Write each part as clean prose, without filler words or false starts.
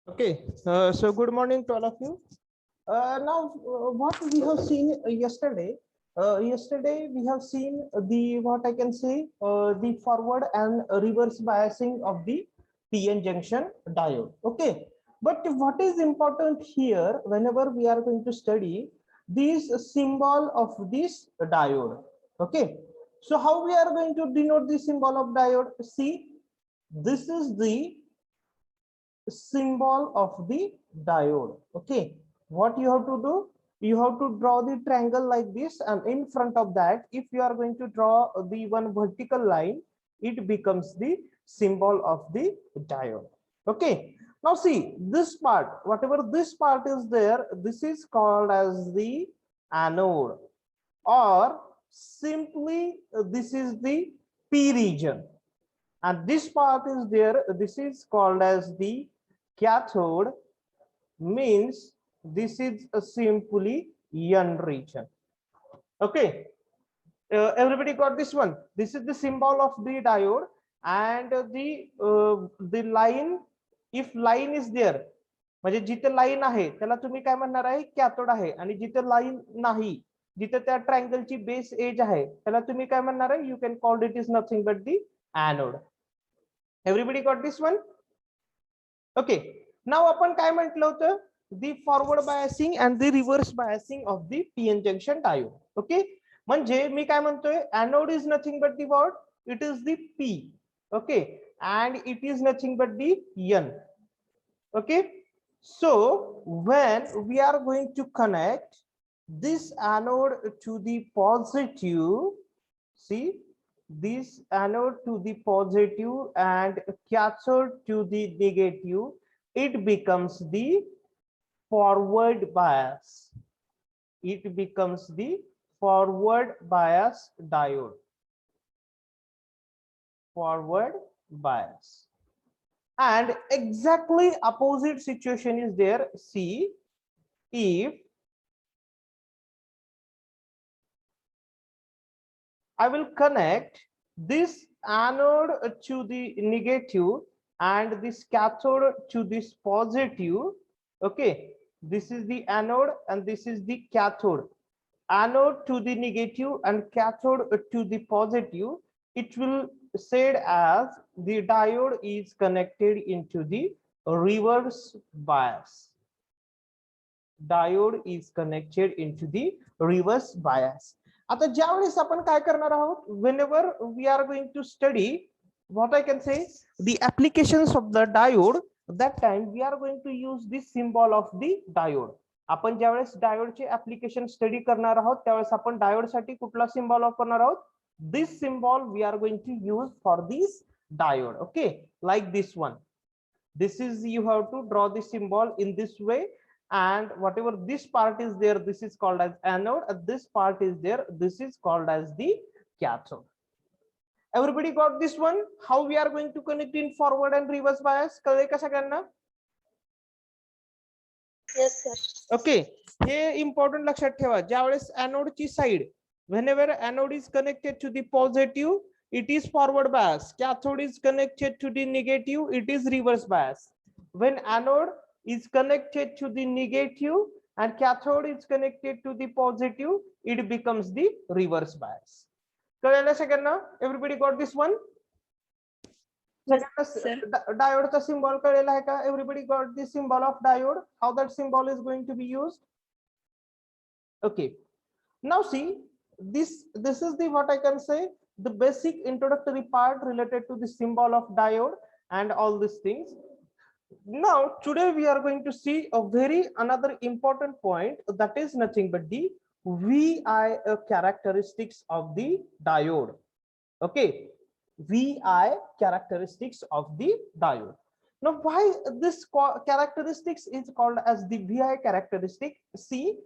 Okay, so good morning to all of you. Now, what we have seen yesterday, yesterday we have seen the what I can say the forward and reverse biasing of the PN junction diode. Okay, but what is important here whenever we are going to study this symbol of this diode. Okay, so how we are going to denote the symbol of diode? See, this is the symbol of the diode. Okay, what you have to do, you have to draw the triangle like this, and in front of that, if you are going to draw the one vertical line, it becomes the symbol of the diode. Okay, now see this part, whatever this part is there, this is called as the anode, or simply this is the P region, and this part is there, this is called as the cathode, means this is a simply N region. Okay, everybody got this one? This is the symbol of the diode, and the line, if line is there, म्हणजे जिथे line आहे त्याला तुम्ही काय म्हणणार आहे, cathode आहे, आणि जिथे लाईन नाही, जिथे त्या ट्रायंगलची बेस एज आहे त्याला तुम्ही काय म्हणणार आहे, you can call it is nothing but the anode. Everybody got this one? Okay, नाव आपण काय म्हटलं होतं, the forward biasing and the reverse biasing of the PN junction diode. Okay, म्हणजे मी काय म्हणतोय, anode is nothing but the what, it is the P. Okay, and it is nothing but the N. Okay, so when we are going to connect this anode to the positive, see this anode to the positive and cathode to the negative, it becomes the forward bias. It becomes the forward bias diode. Forward bias. And exactly opposite situation is there. See, if I will connect this anode to the negative and this cathode to this positive, okay, this is the anode and this is the cathode. Anode to the negative and cathode to the positive, it will said as the diode is connected into the reverse bias. Diode is connected into the reverse bias. आता ज्यावेळेस आपण काय करणार आहोत, whenever we are going to study what I can say the applications of the diode, that time we are going to use this symbol of the diode. आपण ज्यावेळेस डायोडचे application study करणार आहोत त्यावेळेस आपण डायोड साठी कुठला सिंबल वापरणार आहोत, this symbol we are going to use for this diode. Okay, like this one, this is, you have to draw the symbol in this way, and whatever this part is there, this is called as anode, and this part is there, this is called as the cathode. Everybody got this one? How we are going to connect in forward and reverse bias? कळले का सगळ्यांना? Yes sir. Okay, हे important लक्षात ठेवा, ज्यावेळेस anode ची side, whenever anode is connected to the positive, it is forward bias. Cathode is connected to the negative, it is reverse bias. When anode is connected to the negative and cathode is connected to the positive, it becomes the reverse bias. कळलं सगळ्यांना? Everybody got this one? Diode चा symbol कळलेला आहे का? Everybody got the symbol of diode? How that symbol is going to be used? Okay, now see, this is the what I can say the basic introductory part related to the symbol of diode and all these things. Now today we are going to see a very another important point, that is nothing but the VI characteristics of the diode. Okay, VI characteristics of the diode. Now why this characteristics is called as the VI characteristic? See,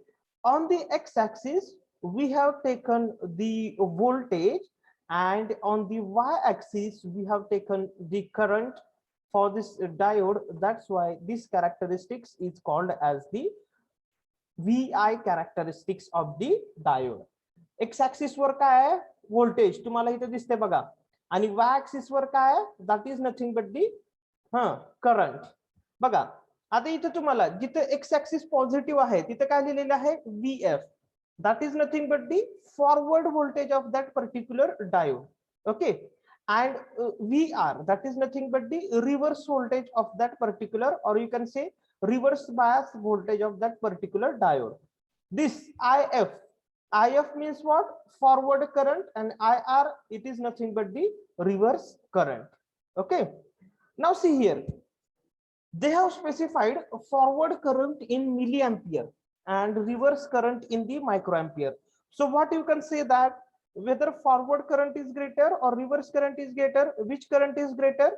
on the x-axis we have taken the voltage, and on the y-axis we have taken the current for this diode. That's why this characteristics is called as the VI characteristics of the diode. X-axis वर काय आहे, voltage तुम्हाला इथे दिसते बघा, आणि वाय axis वर काय, that is nothing but the current. बघा आता इथे तुम्हाला जिथे एक्स ऍक्सिस पॉझिटिव्ह आहे तिथे काय लिहिलेलं आहे, VF, that is nothing but the forward voltage of that particular diode. Okay, and VR, that is nothing but the reverse voltage of that particular, or you can say reverse bias voltage of that particular diode. This IF means what, forward current, and IR, it is nothing but the reverse current. Okay, now see here, they have specified forward current in milliampere and reverse current in the microampere. So what you can say that whether forward current is greater or reverse current is greater, which current is greater?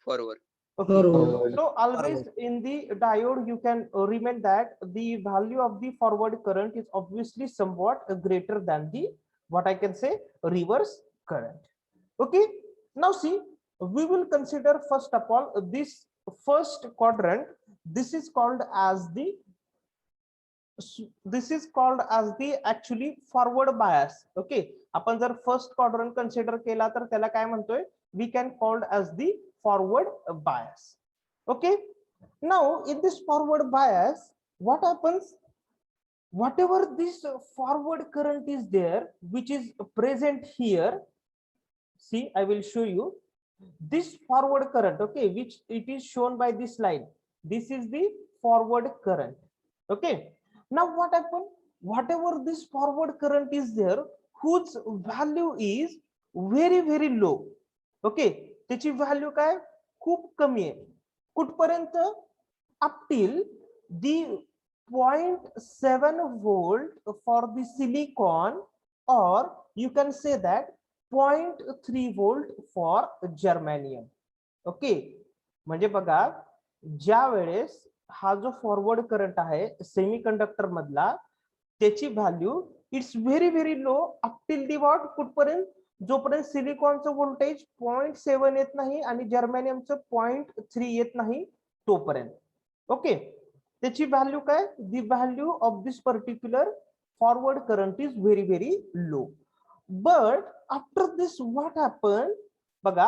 Forward. Okay. Forward. So always in the diode you can remember that the value of the forward current is obviously somewhat greater than the, what I can say, reverse current. Okay, now see, we will consider first of all this first quadrant. This is called as the actually forward bias. Okay, आपण जर first quadrant consider केला तर त्याला काय म्हणतोय, we can called as the forward bias. Okay, now in this forward bias what happens, whatever this forward current is there which is present here, see I will show you this forward current, okay, which it is shown by this line, this is the forward current. Okay, now what happened, whatever this forward current is there whose value is very low. Okay, त्याची value काय, खूप कमी आहे, कुठपर्यंत, up till the 0.7 volt for the silicon, or you can say that 0.3 volt for germanium. Okay, म्हणजे बघा ज्या वेळेस हा जो फॉरवर्ड करंट आहे सेमीकंडक्टर मधला, त्याची value it's very low up till the what, कुठपर्यंत, जोपर्यंत सिलिकॉनचं व्होल्टेज 0.7 येत नाही आणि जर्मेनियमचं 0.3 येत नाही तोपर्यंत. ओके, त्याची व्हॅल्यू काय, the value of this particular forward current is very low. But after this what happen, बघा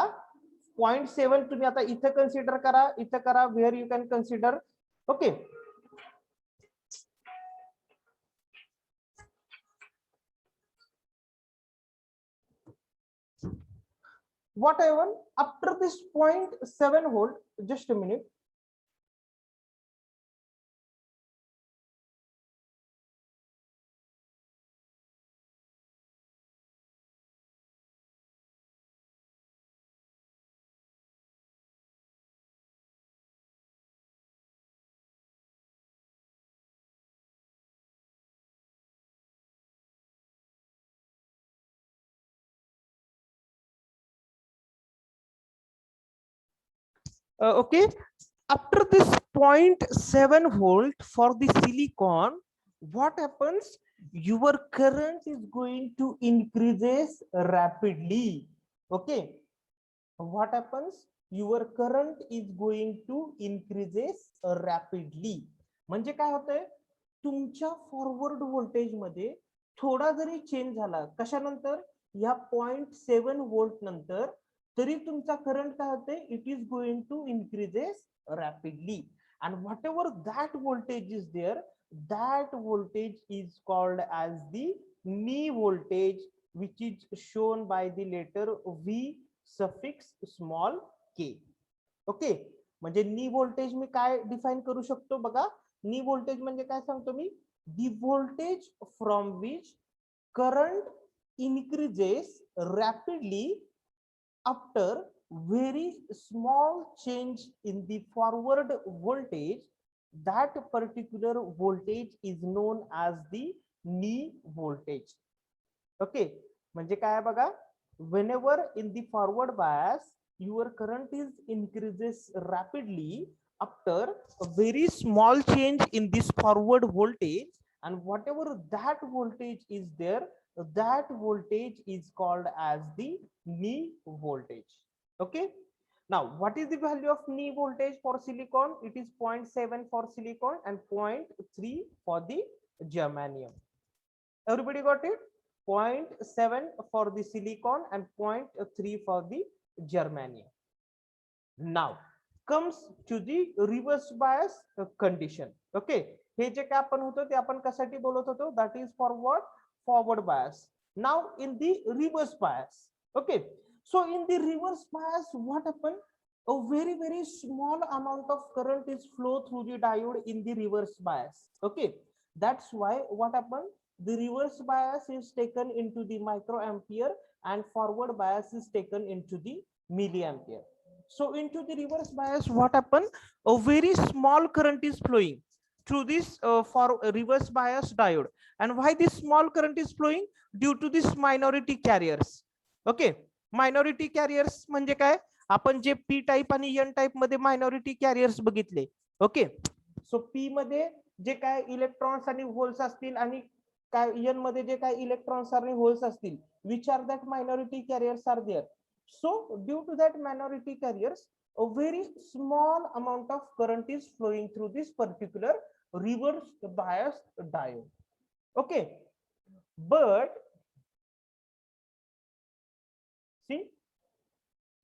0.7 तुम्ही आता इथे कन्सिडर करा, इथे करा, where you can consider. Okay, whatever after this 0.7 volt, just a minute. Okay, after this 0.7 volt for the silicon, what happens, your current is going to increases rapidly. Okay, what happens, your current is going to increases rapidly. म्हणजे काय होतंय, तुमच्या forward voltage मध्ये थोडा जरी change झाला कशानंतर, या 0.7 volt नंतर, तरी तुमचा करंट काय होते, it is going to increases rapidly. and whatever that voltage is there, that voltage is called as the knee voltage, which is shown by the letter V suffix small k. Okay, म्हणजे नी voltage मी काय define करू शकतो बघा, नी voltage म्हणजे काय सांगतो मी, the voltage from which current increases rapidly after very small change in the forward voltage. That particular voltage is known as the knee voltage. Okay, म्हणजे काय बघा, whenever in the forward bias your current is increases rapidly after a very small change in this forward voltage, and whatever that voltage is there, that voltage is called as the knee voltage. Okay, now what is the value of knee voltage for silicon? It is 0.7 for silicon and 0.3 for the germanium. Everybody got it? 0.7 for the silicon and 0.3 for the germanium. Now comes to the reverse bias condition. Okay, हे जे काय आपण होतो ते आपण कशासाठी बोलत होतो, that is for what, forward bias. Now in the reverse bias, okay, so in the reverse bias what happened, a very small amount of current is flow through the diode in the reverse bias. Okay, that's why what happened, the reverse bias is taken into the microampere and forward bias is taken into the milliampere. So into the reverse bias what happened, a very small current is flowing through this for reverse bias diode. And why this small current is flowing, due to this minority carriers. Okay, minority carriers म्हणजे काय, आपण जे p type आणि n type मध्ये minority carriers बघितले. Okay, सो p मध्ये जे काय electrons आणि holes असतील आणि काय n मध्ये जे काय इलेक्ट्रॉन्स आणि होल्स असतील, which are that minority carriers are there. So due to that minority carriers, a very small amount of current is flowing through this particular reverse bias diode. Okay, but see,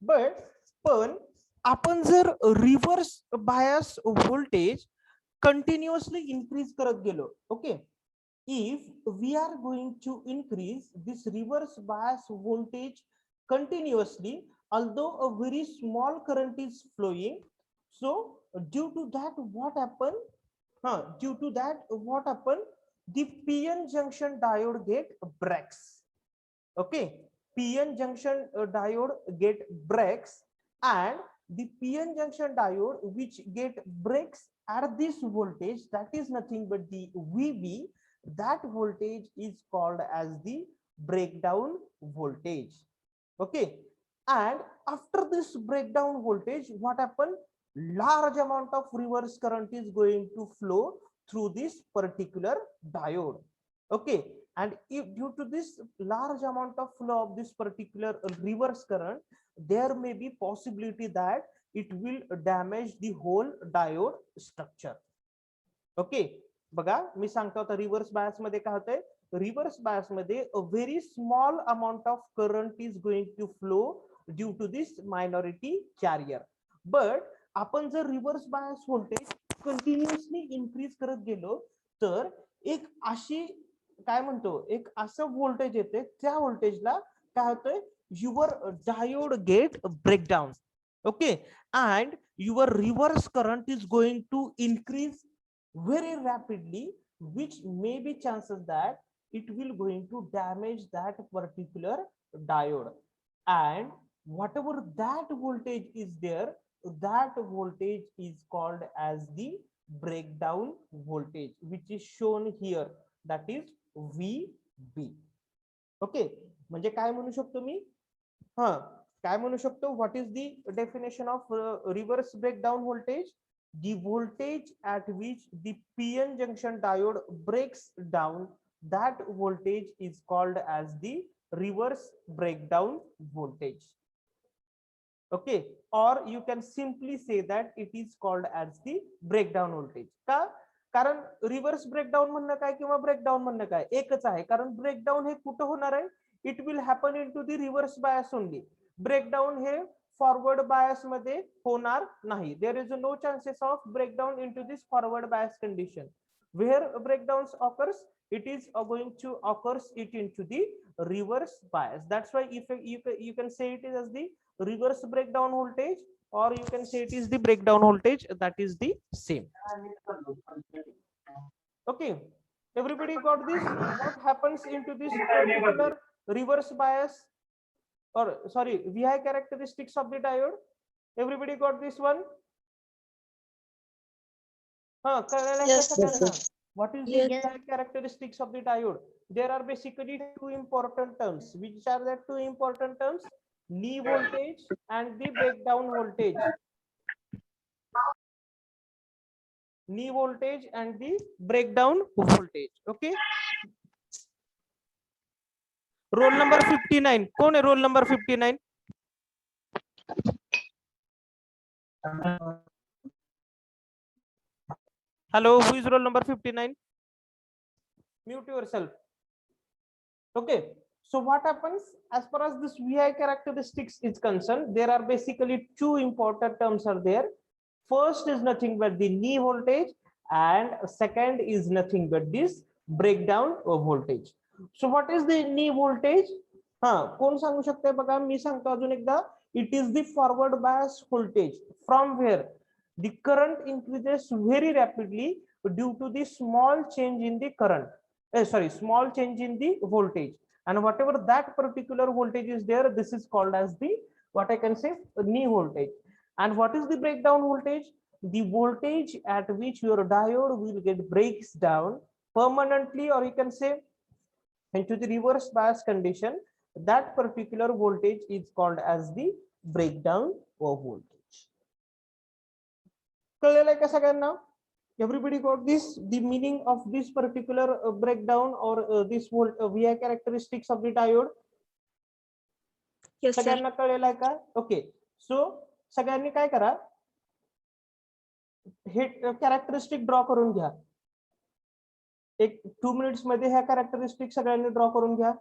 but पण आपण जर reverse bias voltage continuously increase करत गेलो, okay, if we are going to increase this reverse bias voltage continuously, although a very small current is flowing, so due to that what happened, due to that what happened, the PN junction diode get breaks. Okay, PN junction diode get breaks, and the PN junction diode which get breaks at this voltage, that is nothing but the VB, that voltage is called as the breakdown voltage. Okay, and after this breakdown voltage what happened, large amount of reverse current is going to flow through this particular diode. Okay, and if due to this large amount of flow of this particular reverse current, there may be possibility that it will damage the whole diode structure. Okay, बघा मी सांगतो आता reverse bias मध्ये काय होतंय, reverse bias मध्ये a very small amount of current is going to flow due to this minority carrier. But आपण जर reverse bias voltage continuously increase करत गेलो तर एक अशी काय म्हणतो, एक असं व्होल्टेज येते, त्या व्होल्टेजला काय होतंय, your diode get breakdown. Okay, and your reverse current is going to increase very rapidly, which may be chances that it will going to damage that particular diode, and whatever that voltage is there, that voltage is called as the breakdown voltage, which is shown here, that is VB. Okay, म्हणजे काय म्हणू शकतो मी, काय म्हणू शकतो, what is the definition of reverse breakdown voltage? The voltage at which the PN junction diode breaks down, that voltage is called as the reverse breakdown voltage. Okay, or you can simply say that it is called as the breakdown voltage. का, कारण reverse breakdown म्हणणं काय किंवा breakdown म्हणणं काय एकच आहे, कारण ब्रेकडाऊन हे कुठं होणार आहे, it will happen in to the reverse bias only. Breakdown हे फॉरवर्ड बायस मध्ये होणार नाही. There is no chances of breakdown into this forward bias condition. Where breakdowns occurs, it is going to occurs it into the reverse bias. That's why if you can say it is as the reverse breakdown voltage, or you can say it is the breakdown voltage, that is the same. Okay, everybody got this? What happens into this particular reverse bias, or sorry, VI characteristics of the diode? Everybody got this one? Yes, sir. What is the Yes. VI characteristics of the diode? There are basically two important terms. Which are the two important terms? Knee voltage and the breakdown voltage. Knee voltage and the breakdown voltage. Okay. Roll number 59. कौन है roll number 59? Hello, who is roll number 59? Mute yourself. Okay, so what happens as far as this VI characteristics is concerned, there are basically two important terms are there. First is nothing but the knee voltage, and second is nothing but this breakdown of voltage. So what is the knee voltage? हा कोण सांगू शकते बघा, मी सांगतो अजून एकदा. It is the forward bias voltage from where the current increases very rapidly due to the small change in the current. Small change in the voltage, and whatever that particular voltage is there, this is called as the, what I can say, knee voltage. And what is the breakdown voltage? The voltage at which your diode will get breaks down permanently, or you can say into the reverse bias condition. That particular voltage is called as the breakdown of voltage. कळलेलं आहे का सगळ्यांना? Everybody got this, the meaning of this particular breakdown or this VI characteristics of the diode? Yes, sir. सगळ्यांना कळलेलं आहे का? Okay, सो सगळ्यांनी काय करा, हे कॅरेक्टरिस्टिक ड्रॉ करून घ्या. एक 2 मिनिट्स मध्ये ह्या कॅरेक्टरिस्टिक सगळ्यांनी ड्रॉ करून घ्या.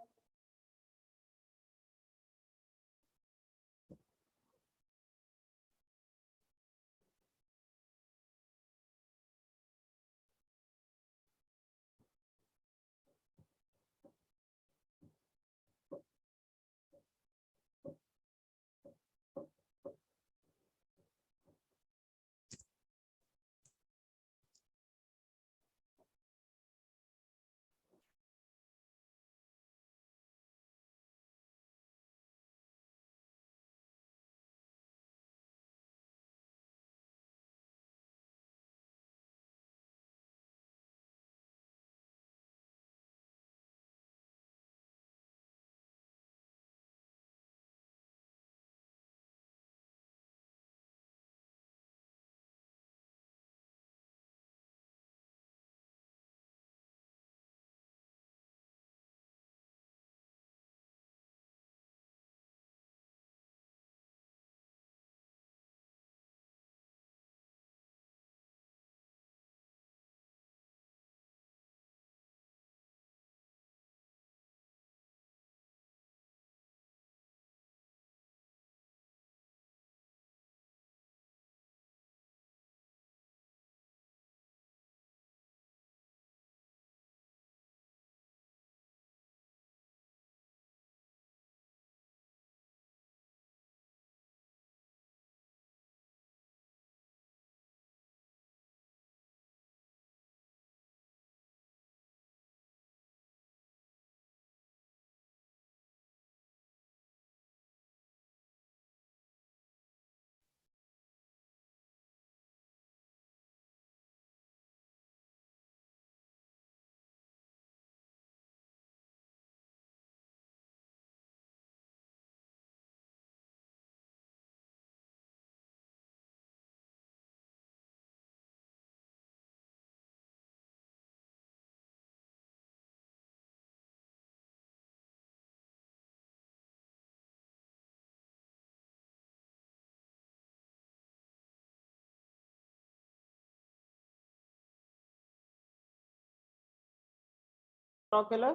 ड्रॉ केलं?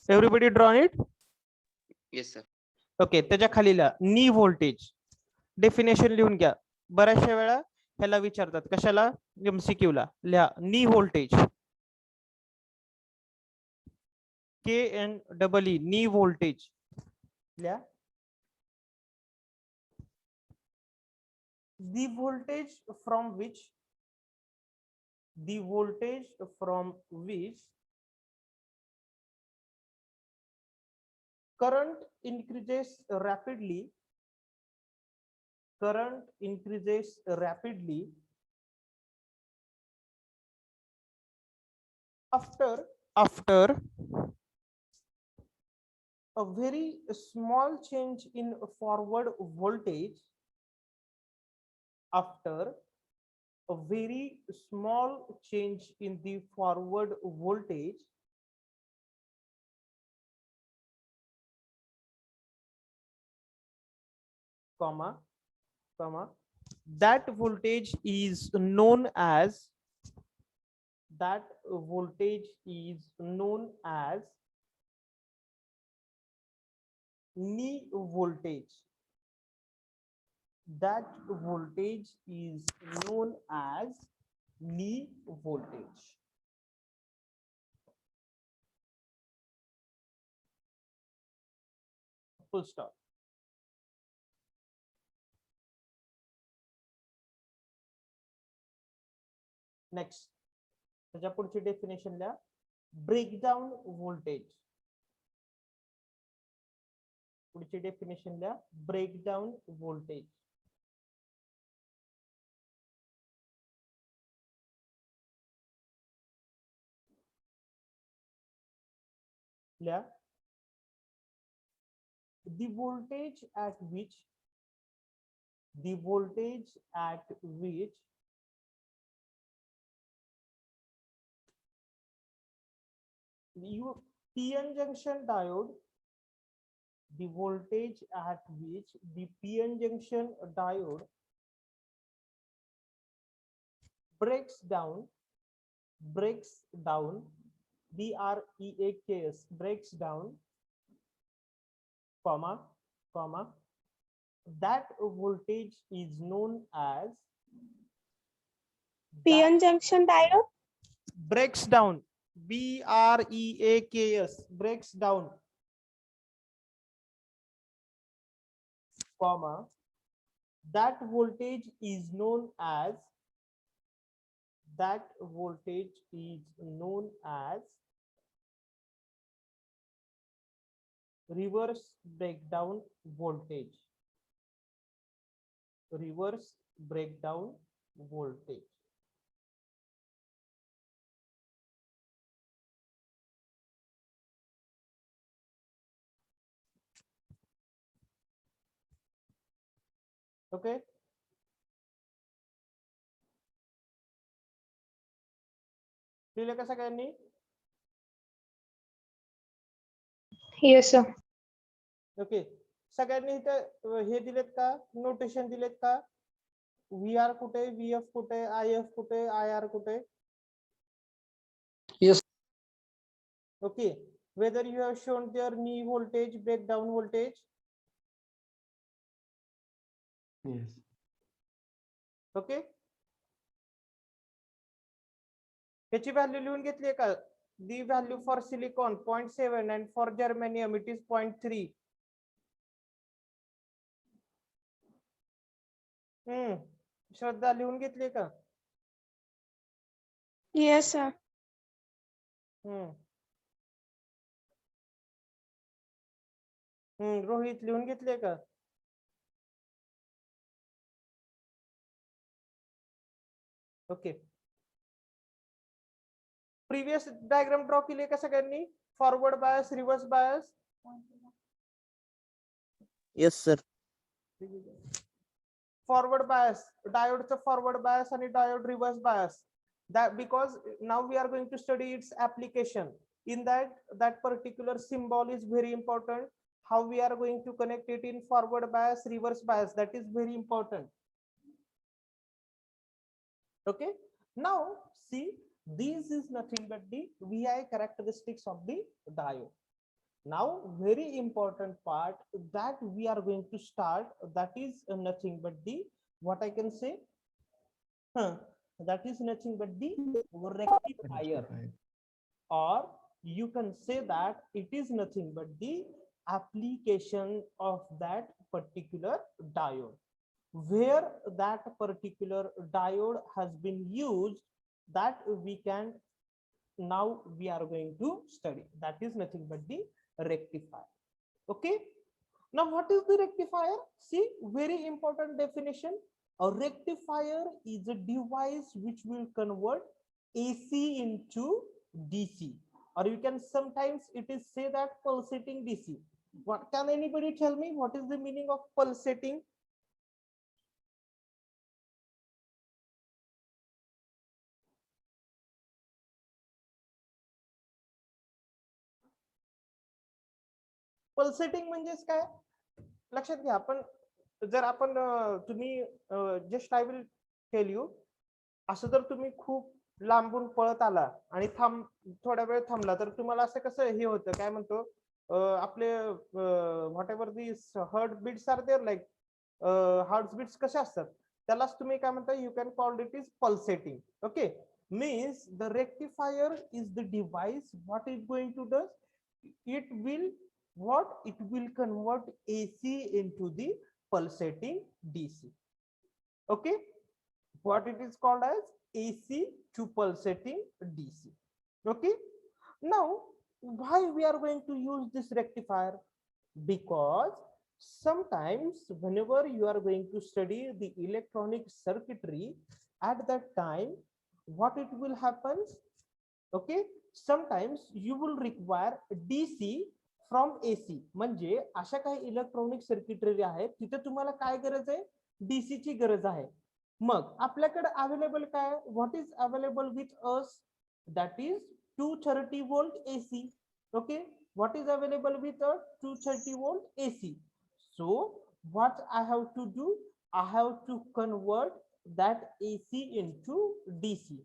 Everybody draw it? Yes, sir. Okay, त्याच्या खालीला नी व्होल्टेज डेफिनेशन लिहून घ्या. बऱ्याचशा वेळा ह्याला विचारतात, कशाला? MCQ ला लिहा नी व्होल्टेज, KNEE, नी व्होल्टेज लिहा. The voltage from which current increases rapidly after a very small change in forward voltage, after a very small change in the forward voltage, comma, that voltage is known as knee voltage. That voltage is known as knee voltage. Full stop. Next, त्याच्या पुढची definition द्या. Breakdown voltage. पुढची definition द्या. Breakdown voltage. लिहा. The voltage at which you PN junction diode, the voltage at which the PN junction diode breaks down, breaks down comma, that voltage is known as PN junction diode. breaks down, BREAKS, breaks down, comma, that voltage is known as reverse breakdown voltage. Reverse breakdown voltage. Okay. लिहिलं का सगळ्यांनी? Yes, sir. Okay. सगळ्यांनी इथं हे दिलेत का? Notation दिलेत का? VR कुठे, VF कुठे, IF कुठे, IR कुठे? Yes. Okay. Whether you have shown their knee voltage, breakdown voltage? Yes. Okay. ह्याची व्हॅल्यू लिहून घेतली का? The value for silicon 0.7 and for germanium it is 0.3. श्रद्धा लिहून घेतली का? Yes, sir. रोहित लिहून घेतले का? ओके. प्रीवियस डायग्राम ड्रॉ केली का सगळ्यांनी? Forward bias, reverse bias? Yes, sir. Forward bias, diode's forward bias and diode reverse bias. That because now we are going to study its application. In that particular symbol is very important. How we are going to connect it in forward bias, reverse bias, that is very important. Okay. Now see, this is nothing but the VI characteristics of the diode. Now very important part that we are going to start, that is nothing but the, what I can say, that is nothing but the rectifier, or you can say that it is nothing but the application of that particular diode, where that particular diode has been used, that we can, now we are going to study. That is nothing but the rectifier. Okay. Now what is the rectifier? See, very important definition. A rectifier is a device which will convert AC into DC, or you can sometimes it is say that pulsating DC. What can anybody tell me what is the meaning of pulsating? Pulsating म्हणजेच काय? लक्षात घ्या. आपण जर आपण तुम्ही just I will tell you, असं जर तुम्ही खूप लांबून पळत आला आणि थोड्या वेळ थांबला तर तुम्हाला असं कसं हे होतं, काय म्हणतो, आपले whatever this heart beats are there like heart beats कसे असतात त्यालाच तुम्ही काय म्हणता you can call it is pulsating. Okay means the rectifier is the device what it going to do it will convert AC into the pulsating DC. Okay, what it is called as AC to pulsating DC. Okay, now why we are going to use this rectifier? Because sometimes whenever you are going to study the electronic circuitry, at that time what it will happen, okay, sometimes you will require DC from AC. म्हणजे अशा काही electronic circuitry आहे तिथे तुम्हाला काय गरज आहे, DC ची गरज आहे. मग आपल्याकडे अवेलेबल काय, what is available with us, that is 230 volt AC. okay, what is available with a 230 volt AC? So what I have to do, I have to convert that AC into DC.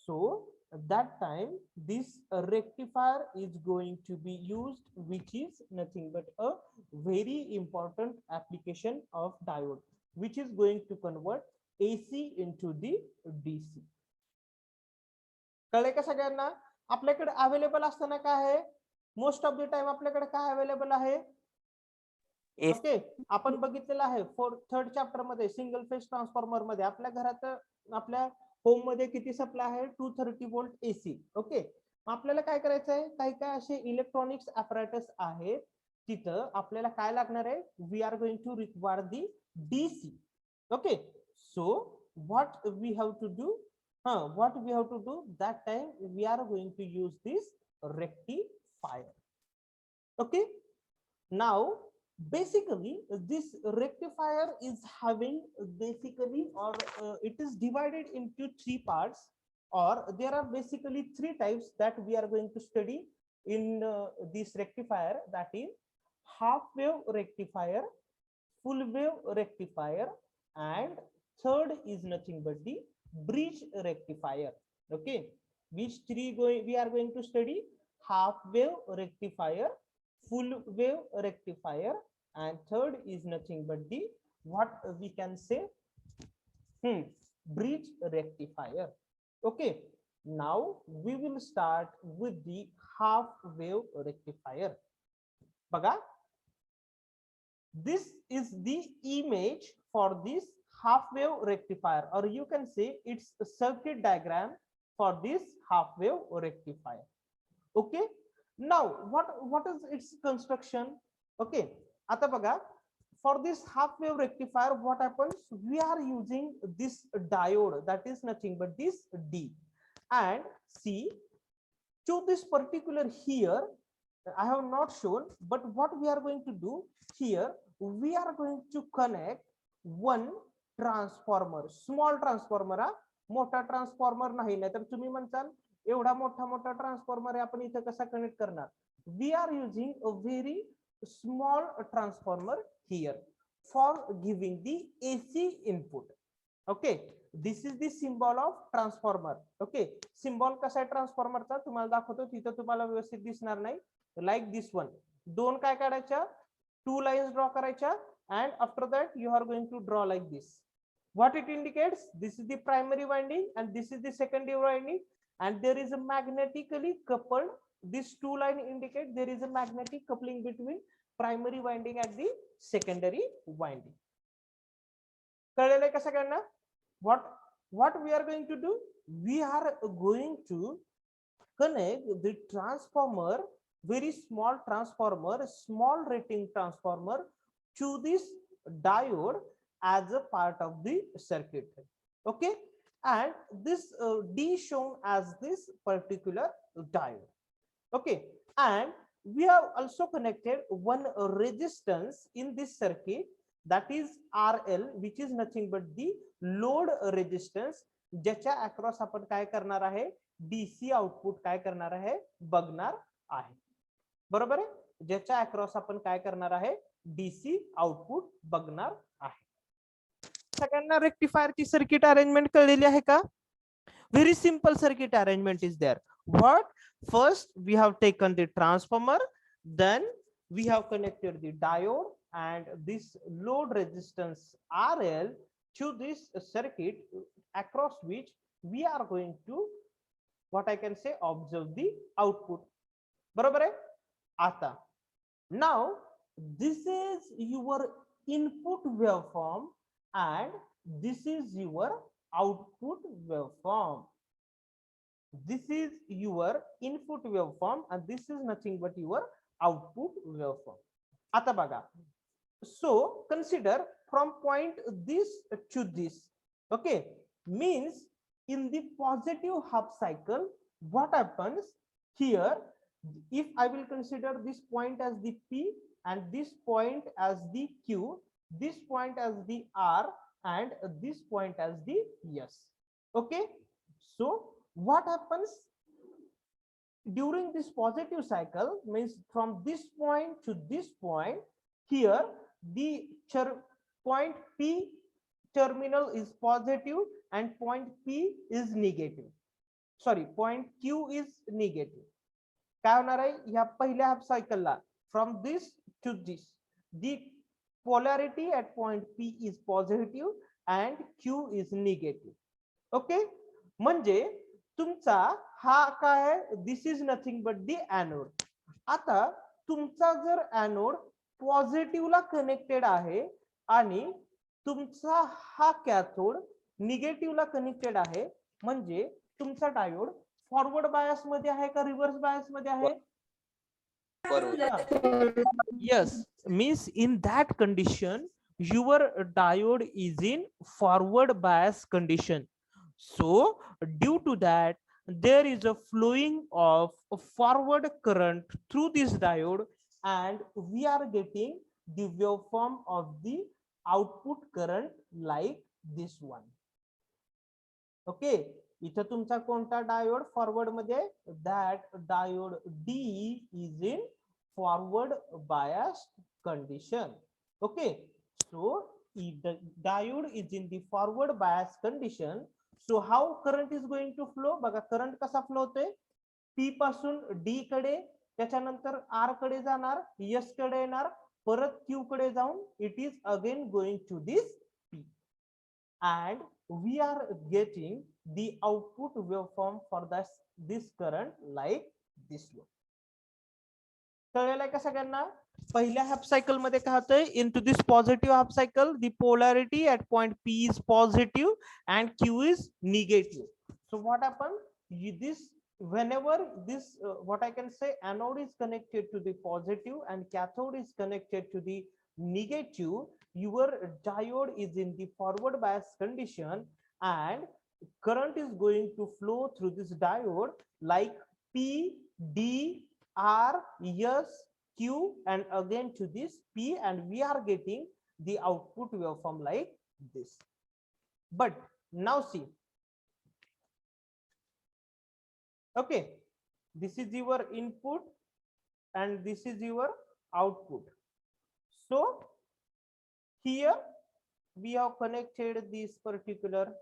So at that time this rectifier is going to be used, which is nothing but a very important application of diode, which is going to convert AC into the DC. कळले का सगळ्यांना? आपल्याकडे available असताना काय आहे, most of the time आपल्याकडे काय available आहे, ओके आपण बघितलेलं आहे थर्ड चॅप्टर मध्ये सिंगल फेज ट्रान्सफॉर्मर मध्ये आपल्या घरात आपल्या होम मध्ये किती सप्लाय आहे, 230 volt AC. ओके, आपल्याला काय करायचं आहे, काही काय असे इलेक्ट्रॉनिक्स अपॅरेटस आहेत तिथं आपल्याला काय लागणार आहे, we are going to require the DC. Okay, so what we have to do, what we have to do that time, we are going to use this rectifier. Okay, now basically this rectifier is having basically or it is divided into three parts, or there are basically three types that we are going to study in this rectifier, that is half wave rectifier, full wave rectifier, and third is nothing but the bridge rectifier. Okay, which three we are going to study, half wave rectifier, full wave rectifier, and third is nothing but the what we can say bridge rectifier. Okay, now we will start with the half wave rectifier. Baga, this is the image for this half wave rectifier, or you can say it's a circuit diagram for this half wave rectifier. Okay, now what is its construction? Okay, आता बघा, for this half wave rectifier what happens, we are using this diode, that is nothing but this D, and see to this particular here I have not shown, but what we are going to do here, we are going to connect one transformer, small transformer, हा मोठा transformer नाही, नाहीतर तुम्ही म्हणताल एवढा मोठा transformer आहे आपण इथे कसा कनेक्ट करणार. We are using a very small transformer here for giving the AC input. Okay, this is the symbol of transformer. Okay, symbol कसा आहे ट्रान्सफॉर्मरचा तुम्हाला दाखवतो, तिथं तुम्हाला व्यवस्थित दिसणार नाही, लाईक दिस वन. दोन काय काढायच्या, 2 लाईन्स ड्रॉ करायच्या, and after that you are going to draw like this. What it indicates, this is the primary winding and this is the secondary winding, and there is a magnetically coupled, this 2 line indicate there is a magnetic coupling between primary winding and the secondary winding. कळलेलं आहे का सगळ्यांना? what we are going to do, we are going to connect the transformer, very small transformer, small rating transformer, to this diode as a part of the circuit. Okay, and this D shown as this particular diode. Okay, and we have also connected one resistance in this circuit, that is RL, which is nothing but the load resistance, ज्याच्या across आपण काय करणार आहे, DC output काय करणार आहे, बघणार आहे. बरोबर आहे, ज्याच्या अक्रॉस आपण काय करणार आहे, DC आउटपुट बघणार आहे. सगळ्यांना रेक्टिफायर ची सर्किट अरेंजमेंट कळलेली आहे का? Very simple circuit arrangement is there. What, first we have taken the transformer, Then we have connected the diode and this load resistance RL to this circuit across which we are going to, what I can say, observe the output. बरोबर आहे. आता now this is your input waveform and this is your output waveform. This is your input waveform and this is nothing but your output waveform. आता बघा, so consider from point this to this, okay, means in the positive half cycle what happens here, if I will consider this point as the P and this point as the Q, this point as the R and this point as the S. Okay, so what happens during this positive cycle means from this point to this point, here the point P terminal is positive and point P is negative. Sorry, point Q is negative. काय होणार आहे या पहिल्या half सायकलला from this to this the polarity at point P is positive and Q is negative. Okay, म्हणजे तुमचा हा काय आहे, this is nothing but the anode. आता तुमचा जर एनोड पॉझिटिव्हला कनेक्टेड आहे आणि तुमचा हा कॅथोड निगेटिव्हला कनेक्टेड आहे, म्हणजे तुमचा डायोड फॉरवर्ड बायस मध्ये आहे का रिव्हर्स बायस मध्ये आहे? Yes, means in that condition your diode is in forward bias condition. So due to that there is a flowing of a forward current through this diode and we are getting the waveform of the output current like this one. Okay, इथं तुमचा कोणता diode forward मध्ये, that diode D is in forward bias condition. Okay, so if the diode is in the forward bias condition, so how current is going to flow? बघा current कसा flow होतोय, P पासून D कडे, त्याच्यानंतर R कडे जाणार, S कडे येणार, परत Q कडे जाऊन it is again going to this P and we are getting the output waveform for this current like this one. कळलेलं आहे का सगळ्यांना? पहिल्या हाफ सायकल मध्ये काय होतंय, into this positive half cycle the polarity at point P is positive and Q is negative. So what happens, this whenever this what I can say, anode is connected to the positive and cathode is connected to the negative, your diode is in the forward bias condition and current is going to flow through this diode like P, D, R, S, Q and again to this P and we are getting the output waveform like this. But now see, okay, this is your input and this is your output. So here we have connected this particular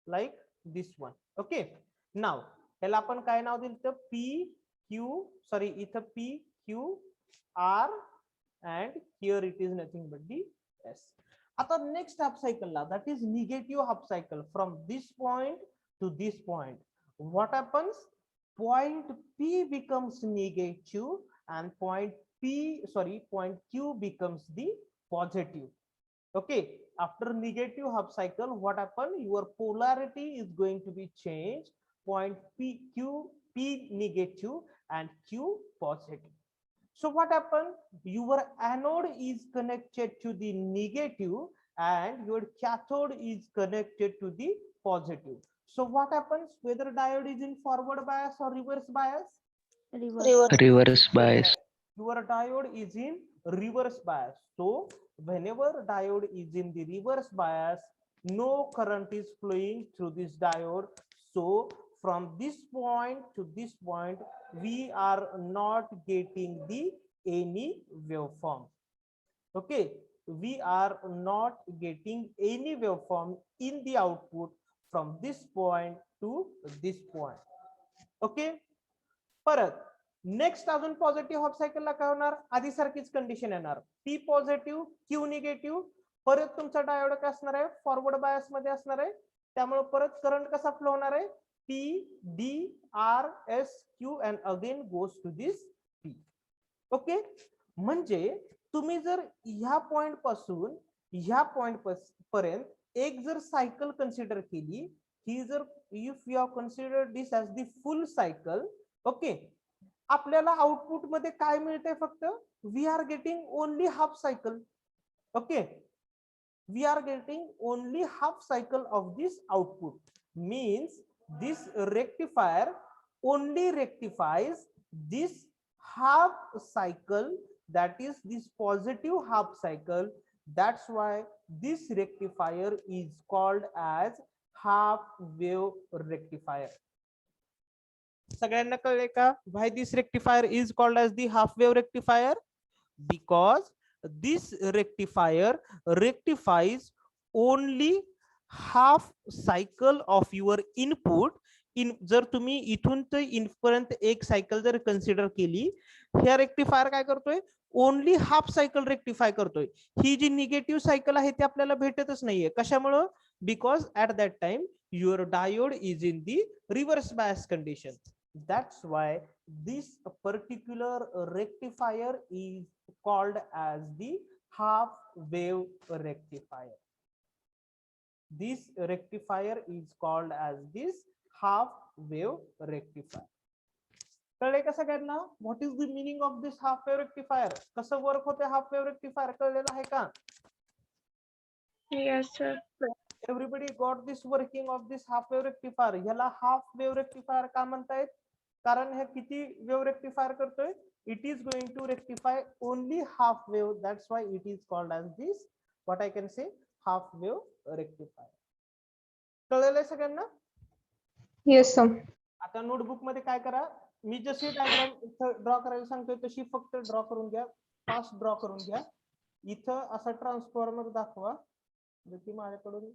like this one. Okay, now ह्याला आपण काय नाव दिलं तर P Q, sorry इथं P Q R and here it is nothing but the S. आता next half cycle ला, that is negative half cycle, from this point to this point what happens, point P becomes negative and point Q becomes the positive. Okay, after negative half cycle what happened, your polarity is going to be changed, point P negative and Q positive. So what happened, your anode is connected to the negative and your cathode is connected to the positive. So what happens, whether diode is in forward bias or reverse bias? Reverse bias. Your diode is in reverse bias. So whenever diode is in the reverse bias, no current is flowing through this diode. So from this point to this point, we are not getting the any waveform. Okay, we are not getting any waveform in the output from this point to this point. Okay, परत next अजून positive half सायकलला काय होणार, आधी सारखीच condition येणार, P positive Q negative. परत तुमचा डायोड काय असणार आहे, फॉरवर्ड बायस मध्ये असणार आहे. त्यामुळे परत करंट कसा फ्लो होणार आहे, P D R S Q and again goes to this P. Okay, म्हणजे तुम्ही जर ह्या पॉइंट पासून ह्या पॉइंट पर्यंत एक जर सायकल कन्सिडर केली, ही जर if you are consider this as the full cycle, okay, आपल्याला आउटपुट मध्ये काय मिळतंय, फक्त we are getting only half cycle. Okay, we are getting only half cycle of this output, means this rectifier only rectifies this half cycle, that is this positive half cycle. That's why this rectifier is called as half wave rectifier. सगळ्यांना कळले का, why this rectifier is called as the half wave rectifier? Because this rectifier rectifies only half cycle of your input. जर तुम्ही इथून ते इथपर्यंत एक cycle जर कन्सिडर केली, ह्या रेक्टिफायर काय करतोय, ओनली हाफ सायकल रेक्टिफाय करतोय. ही जी निगेटिव्ह सायकल आहे ती आपल्याला भेटतच नाहीये. कशामुळं, because at that time your diode is in the reverse bias condition. That's why this particular rectifier is called as the half wave rectifier. This rectifier is called as this half wave rectifier. कळले का सगळ्यांना, what is the meaning of this half wave rectifier, कसं work होते half wave rectifier, कळलेलं आहे का? Yes, sir. Everybody got this working of this half wave rectifier. ह्याला half wave rectifier का म्हणतायत, कारण हे किती वेव रेक्टिफायर करतोय, it is going to rectify only half wave. That's why it is called as this, what I can say, half wave rectifier. कळलेलं आहे सगळ्यांना? Yes, sir. आता नोटबुक मध्ये काय करा, मी जशी डायग्राम इथं ड्रॉ करायला सांगतोय तशी फक्त ड्रॉ करून घ्या, फास्ट ड्रॉ करून घ्या. इथं असा ट्रान्सफॉर्मर दाखवा, जो की माझ्याकडून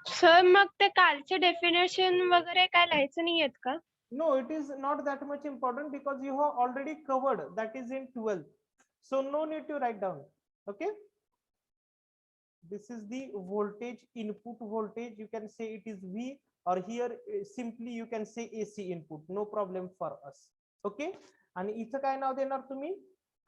सर मग ते कालचे डेफिनेशन वगैरे काय लिहायचं नाहीयेत का? no, it is not that much important because you have already covered, that is in 12th, so no need to write down. Okay, this is the voltage, input voltage, you can say it is V, or here simply you can say AC input, no problem for us. Okay, आणि इथं काय नाव देणार तुम्ही,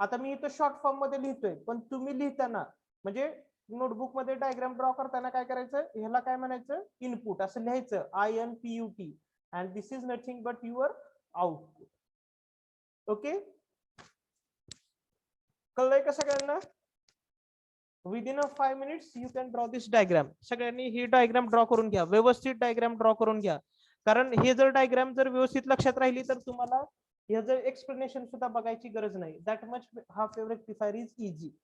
आता मी इथं short form मध्ये लिहितोय, पण तुम्ही लिहिताना म्हणजे नोटबुक मध्ये डायग्राम ड्रॉ करताना काय करायचं, ह्याला काय म्हणायचं, इनपुट असं लिहायचं, INPUT, and this is nothing but your output. Okay, कळलंय का सगळ्यांना? Within 5 minutes you can draw this diagram. सगळ्यांनी ही डायग्राम ड्रॉ करून घ्या, व्यवस्थित डायग्राम ड्रॉ करून घ्या, कारण हे जर डायग्राम जर व्यवस्थित लक्षात राहिली तर तुम्हाला ह्याचं एक्सप्लेनेशन सुद्धा बघायची गरज नाही. That much half wave rectifier is easy.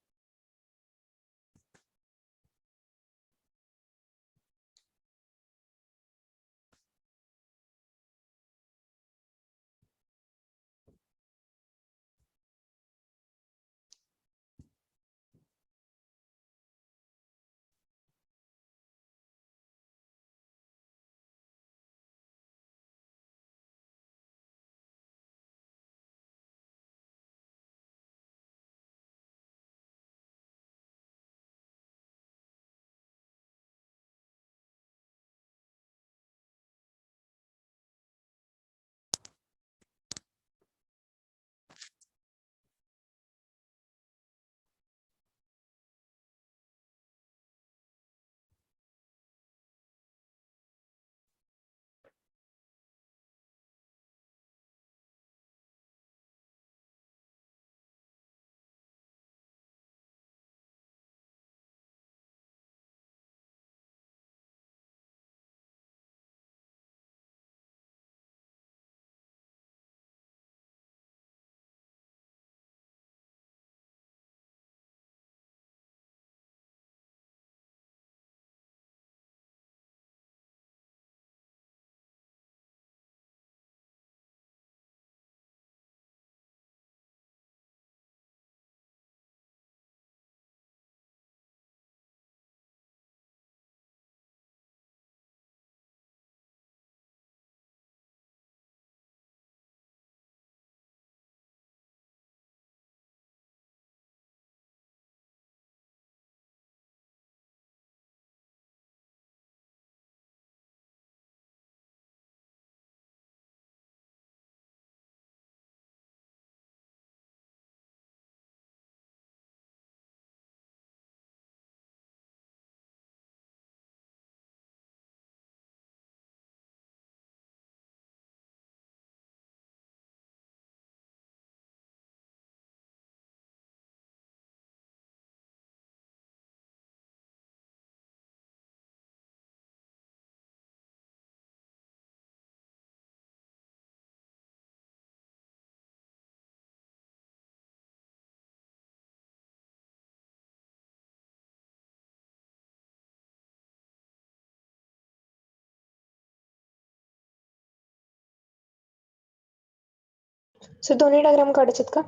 So दोन्ही डायग्राम काढायचे का?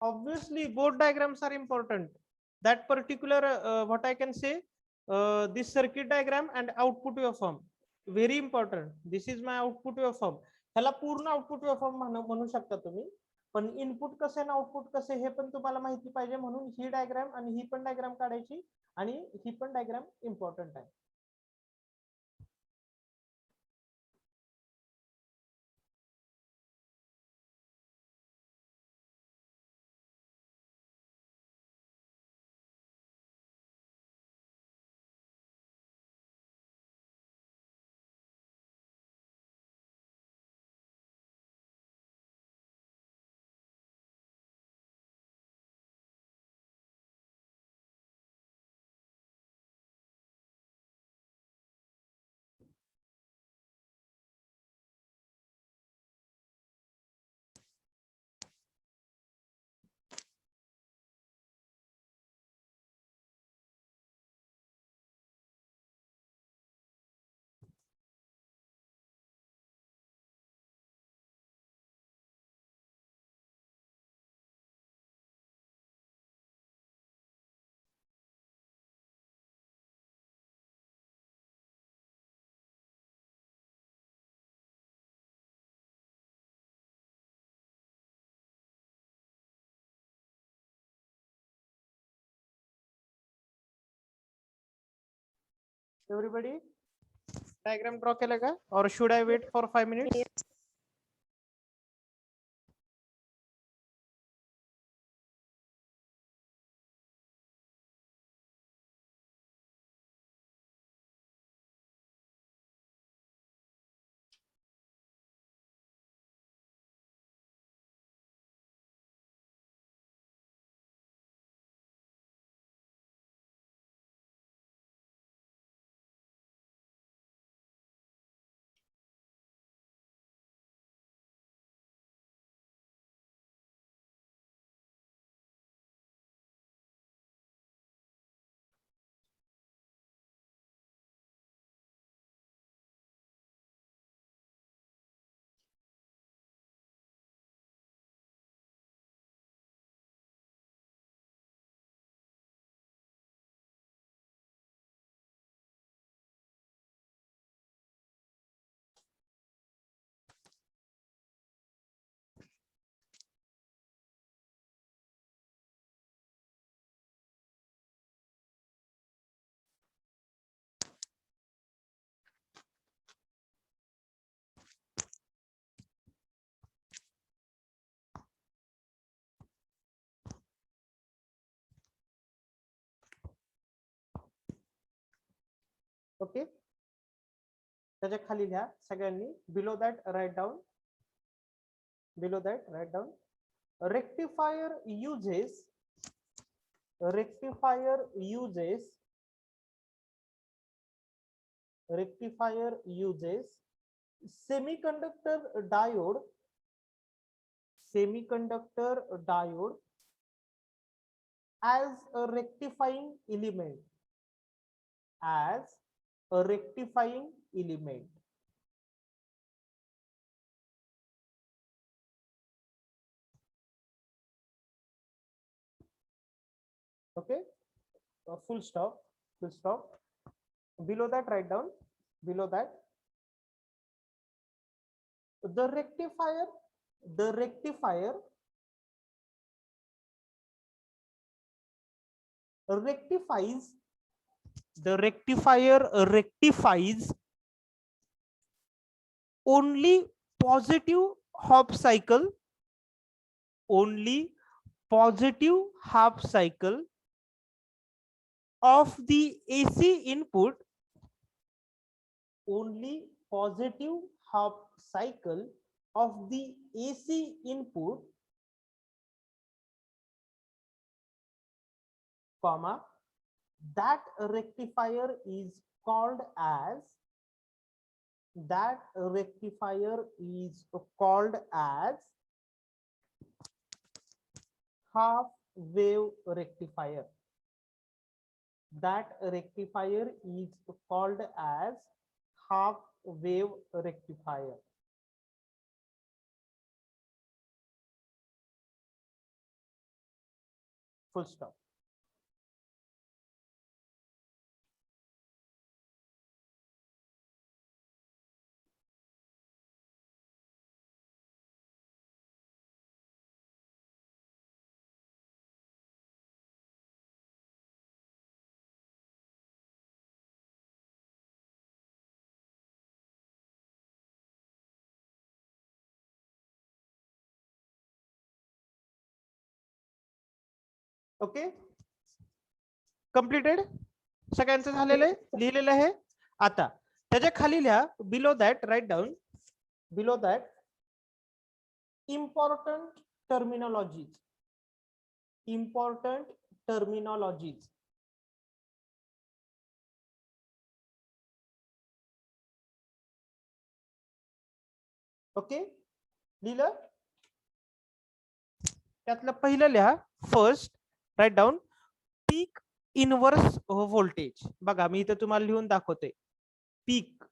Obviously both diagrams are important. That particular what I can say, this circuit diagram and output waveform, very important. This is my output waveform. ह्याला पूर्ण output waveform म्हणू शकता तुम्ही, पण input कसे आणि आउटपुट कसे हे पण तुम्हाला माहिती पाहिजे, म्हणून ही डायग्राम आणि ही पण डायग्राम काढायची आणि ही पण डायग्राम इम्पॉर्टंट आहे. Everybody diagram draw केलं का, or should I wait for 5 minutes? Okay, त्याच्या खाली लिहा सगळ्यांनी, below that write down, below that write down, rectifier uses semiconductor diode as a rectifying element, okay, full stop. Below that write down, below that, the rectifier rectifies only positive half cycle of the AC input, only positive half cycle of the AC input, comma, that rectifier is called as half wave rectifier. That rectifier is called as half wave rectifier. full stop. Okay, completed, सगळ्यांचं झालेलं आहे, लिहिलेलं आहे. आता त्याच्या खाली लिहा, below that write down, below that important terminologies, important terminologies. Okay, लिहिलं. त्यातलं पहिलं लिहा, first write down peak inverse voltage. बघा मी इथं तुम्हाला लिहून दाखवते. Peak,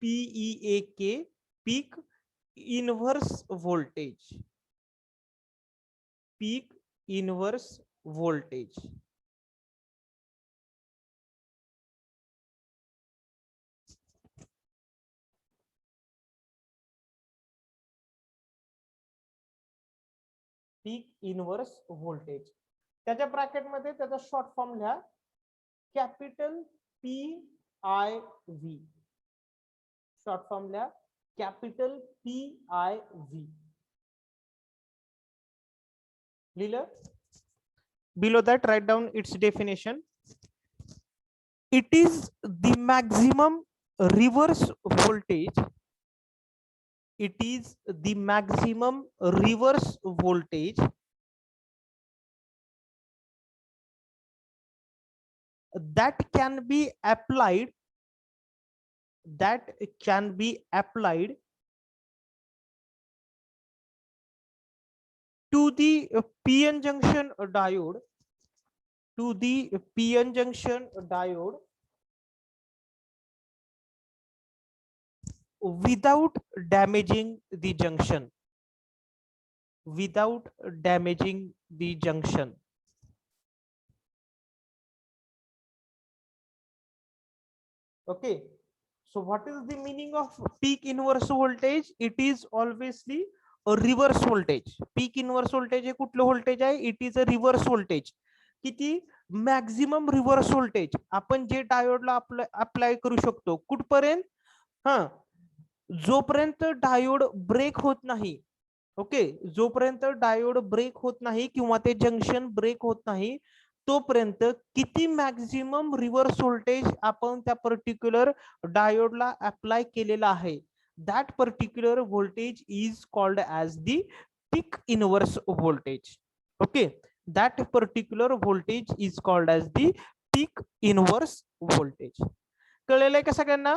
PEAK, peak inverse voltage, peak inverse voltage. Peak inverse voltage. त्याच्या ब्रॅकेट मध्ये त्याचा शॉर्ट फॉर्म लिहा, कॅपिटल PIV. शॉर्ट फॉर्म लिहा, कॅपिटल PIV. लिहिलं. Below that write down its definition. It is the maximum reverse voltage. It is the maximum reverse voltage that can be applied, to the PN junction diode, to the PN junction diode without damaging the junction, without damaging the junction. Okay, so what is the meaning of peak inverse voltage? It is obviously a reverse voltage. Peak inverse voltage हे कुठलं voltage आहे? It is a reverse voltage. किती? Maximum reverse voltage आपण जे डायोडला apply करू शकतो कुठपर्यंत? हा, जोपर्यंत diode break होत नाही. ओके, जोपर्यंत डायोड ब्रेक होत नाही किंवा ते जंक्शन ब्रेक होत नाही तोपर्यंत किती मॅक्झिमम रिव्हर्स व्होल्टेज आपण त्या पर्टिक्युलर डायोडला अप्लाय केलेला आहे, that particular voltage is called as the peak inverse voltage. Okay, that particular voltage is called as the peak inverse voltage. कळलेलं का सगळ्यांना?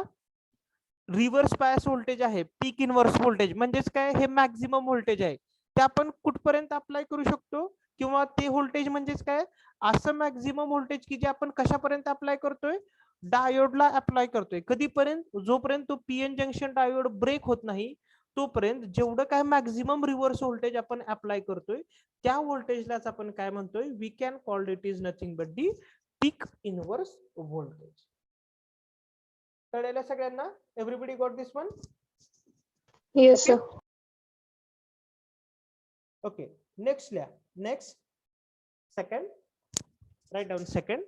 रिव्हर्स बायस व्होल्टेज आहे, पीक इनवर्स व्होल्टेज म्हणजेच काय? हे मॅक्झिमम व्होल्टेज आहे, ते आपण कुठपर्यंत अप्लाय करू शकतो किंवा ते व्होल्टेज म्हणजेच काय? असं मॅक्झिमम व्होल्टेज की जे आपण कशापर्यंत अप्लाय करतोय? डायोडला अप्लाय करतोय. कधीपर्यंत? जोपर्यंत तो पीएन जंक्शन डायोड ब्रेक होत नाही तोपर्यंत जेवढं काय मॅक्झिमम रिव्हर्स व्होल्टेज आपण अप्लाय करतोय त्या व्होल्टेजलाच आपण काय म्हणतोय? We can call it is nothing but the peak inverse voltage. कळलेलं सगळ्यांना? Everybody got this one? Yes, sir. Okay, next लिहा. Next, second, write down second,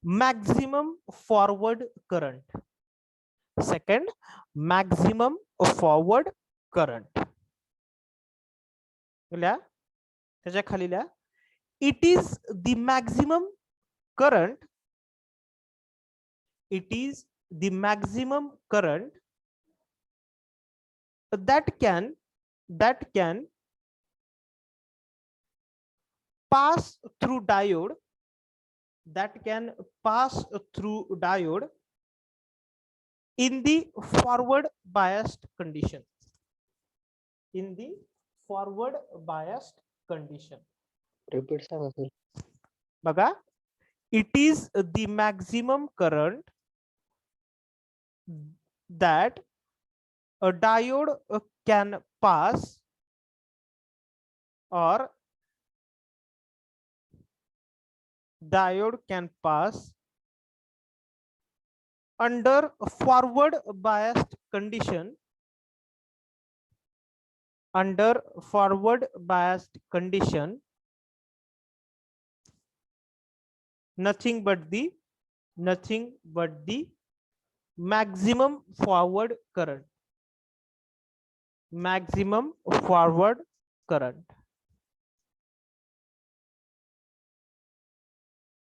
maximum forward current. Second, maximum forward current. लिहा. त्याच्या खाली लिहा, it is the maximum current, it is the maximum current that can pass through diode, that can pass through diode in the forward biased condition, in the forward biased condition. Repeat Sanga sir. बघा, it is the maximum current that a diode can pass, or diode can pass under forward biased condition, under forward biased condition, nothing but the maximum forward current, maximum forward current.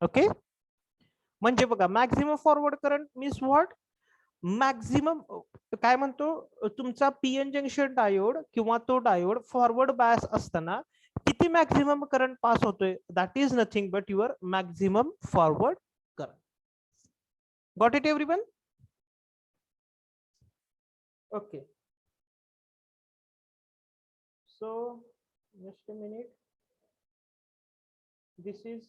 Okay, म्हणजे बघा maximum forward current means what, maximum काय म्हणतो तुमचा PN junction diode किंवा तो diode forward bias असताना किती maximum current pass होतोय, that is nothing but your maximum forward current. Got it everyone? Okay, so just a minute, this is